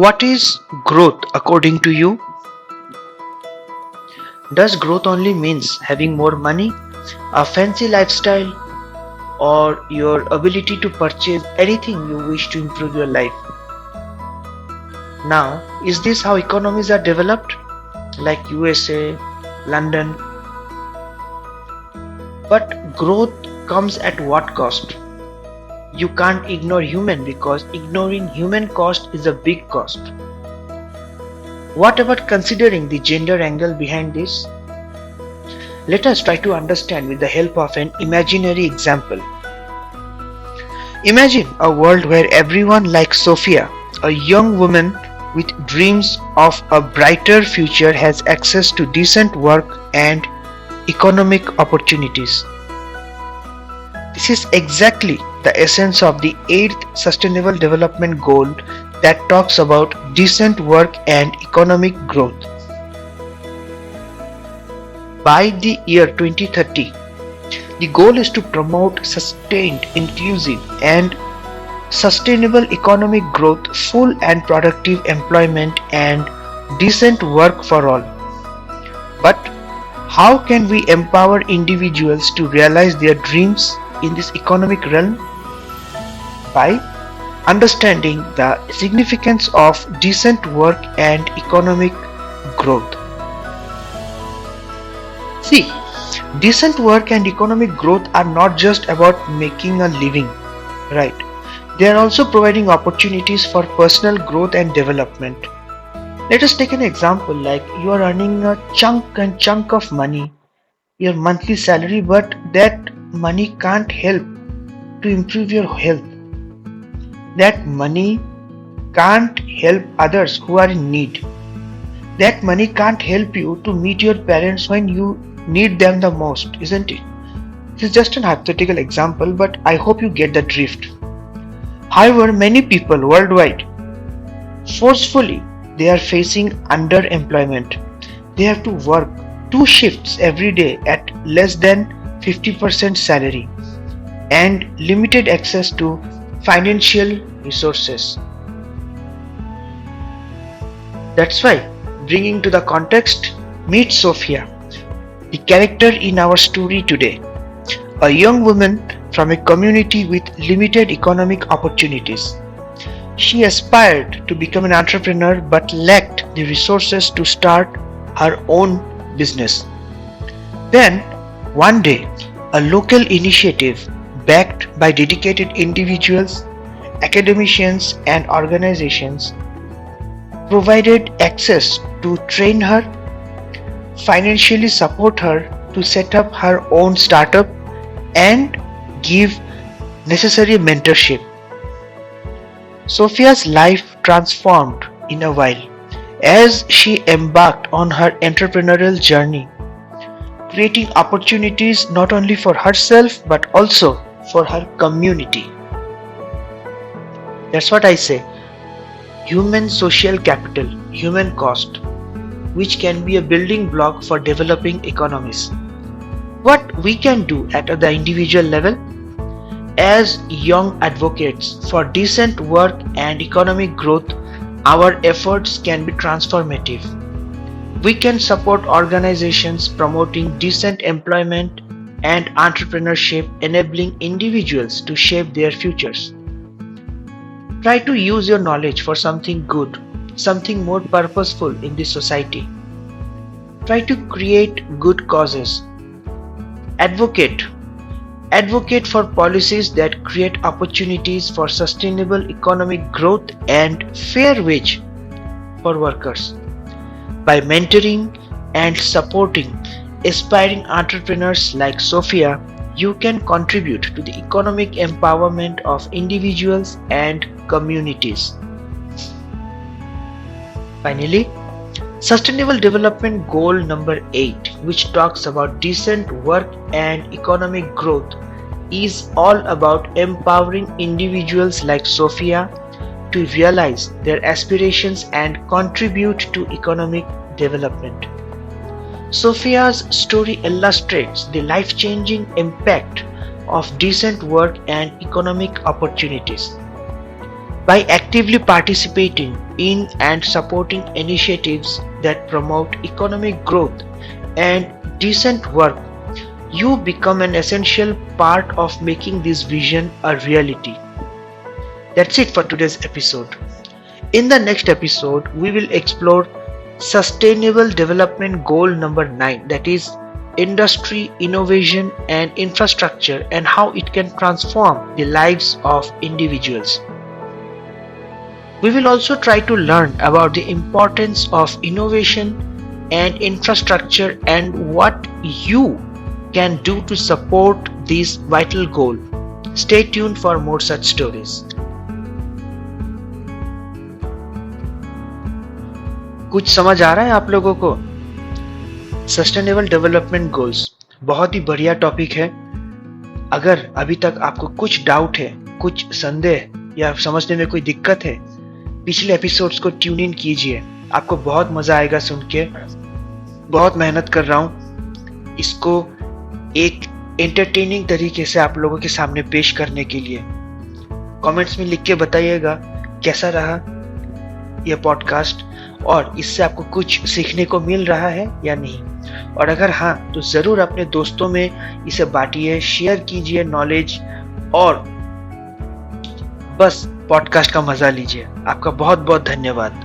What is growth according to you? Does growth only means having more money, a fancy lifestyle, or your ability to purchase anything you wish to improve your life? Now, is this how economies are developed? Like USA, London? But growth comes at what cost? You can't ignore human because ignoring human cost is a big cost. What about considering the gender angle behind this? Let us try to understand with the help of an imaginary example. Imagine a world where everyone like Sophia, a young woman with dreams of a brighter future, has access to decent work and economic opportunities. This is exactly the essence of the 8th Sustainable Development Goal that talks about decent work and economic growth. By the year 2030, the goal is to promote sustained, inclusive, and sustainable economic growth, full and productive employment, and decent work for all. But how can we empower individuals to realize their dreams in this economic realm? By understanding the significance of decent work and economic growth. See, decent work and economic growth are not just about making a living, right? They are also providing opportunities for personal growth and development. Let us take an example like you are earning a chunk of money, your monthly salary, but that money can't help to improve your health. That money can't help others who are in need. That money can't help you to meet your parents when you need them the most, isn't it? This is just an hypothetical example, but I hope you get the drift. However, many people worldwide, forcefully, they are facing underemployment. They have to work 2 shifts every day at less than 50% salary and limited access to financial resources. That's why, bringing to the context, meet Sophia, the character in our story today, a young woman from a community with limited economic opportunities. She aspired to become an entrepreneur but lacked the resources to start her own business. Then, one day, a local initiative backed by dedicated individuals, academicians, and organizations provided access to train her, financially support her to set up her own startup, and give necessary mentorship. Sophia's life transformed in a while as she embarked on her entrepreneurial journey, creating opportunities not only for herself but also for her community. That's what I say. Human social capital, human cost, which can be a building block for developing economies. What we can do at the individual level as young advocates for decent work and economic growth, our efforts can be transformative. We can support organizations promoting decent employment and entrepreneurship, enabling individuals to shape their futures. Try to use your knowledge for something good, something more purposeful in this society. Try to create good causes. Advocate. Advocate for policies that create opportunities for sustainable economic growth and fair wage for workers. By mentoring and supporting aspiring entrepreneurs like Sophia, you can contribute to the economic empowerment of individuals and communities. Finally, Sustainable Development Goal number 8, which talks about decent work and economic growth, is all about empowering individuals like Sophia to realize their aspirations and contribute to economic development. Sophia's story illustrates the life-changing impact of decent work and economic opportunities. By actively participating in and supporting initiatives that promote economic growth and decent work, you become an essential part of making this vision a reality. That's it for today's episode. In the next episode, we will explore Sustainable Development Goal number 9, that is industry, innovation and infrastructure, and how it can transform the lives of individuals. We will also try to learn about the importance of innovation and infrastructure and what you can do to support this vital goal. Stay tuned for more such stories. कुछ समझ आ रहा है आप लोगों को? Sustainable development goals बहुत ही बढ़िया topic है। अगर अभी तक आपको कुछ डाउट है, कुछ संदेह या समझने में कोई दिक्कत है, पिछले एपिसोड्स को ट्यून इन कीजिए, आपको बहुत मजा आएगा सुन के। बहुत मेहनत कर रहा हूँ इसको एक एंटरटेनिंग तरीके से आप लोगों के सामने पेश करने के लिए। कमेंट्स में लिख के बताइएगा कैसा रहा यह पॉडकास्ट और इससे आपको कुछ सीखने को मिल रहा है या नहीं। और अगर हाँ, तो ज़रूर अपने दोस्तों में इसे बांटिए, शेयर कीजिए नॉलेज और बस पॉडकास्ट का मजा लीजिए। आपका बहुत बहुत धन्यवाद।